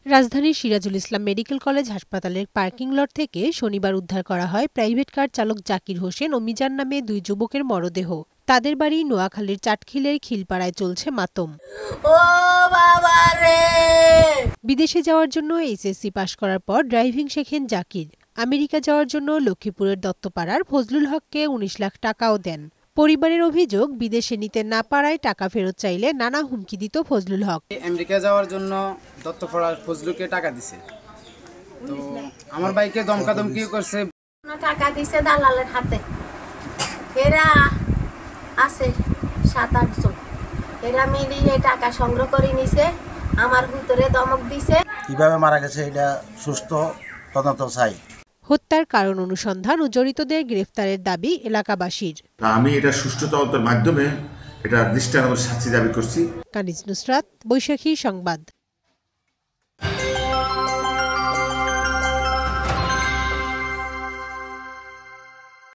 রাজধানীর Sirajul Islam medical college হাসপাতালের parking lot থেকে শনিবার উদ্ধার করা হয় প্রাইভেট কার চালক জাকির হোসেন ও মিজান নামে দুই যুবকের মরদেহ। তাদের বাড়ি নোয়াখালীর চাটখিলের খিলপাড়ায় চলছে মাতম। বিদেশে যাওয়ার জন্য এইচএসসি পাশ করার পর ড্রাইভিং শেখেন জাকির। আমেরিকা যাওয়ার জন্য লক্ষ্মীপুরের দত্তপাড়ার ফজলুল হককে ১৯ লাখ টাকাও দেন। পরিবারের অভিযোগ, বিদেশে নিতে না পারায় টাকা ফেরত চাইলে নানা হুমকি দিত ফজলুল হক। আমেরিকা যাওয়ার জন্য দত্তপাড়ার ফজলুকে টাকা দিছে, তো আমার ভাইকে ধমকাধমকি করছে। টাকা দিছে দালালের হাতে, এরা আছে ৭-৮ জন, এরা মিলিয়ে টাকা সংগ্রহ করে নিছে, আমার ভিতরে ধমক দিছে। কিভাবে মারা গেছে এটা সুস্থ তদন্ত চাই। হত্যার কারণ অনুসন্ধান ও জড়িতদের গ্রেফতারের দাবি এলাকাবাসীর। আমি এটা সুষ্ঠু তদন্তের মাধ্যমে এটা দৃষ্টান্তমূলক শাস্তি দাবি করছি। কানিজ নুসরাত, বৈশাখী সংবাদ।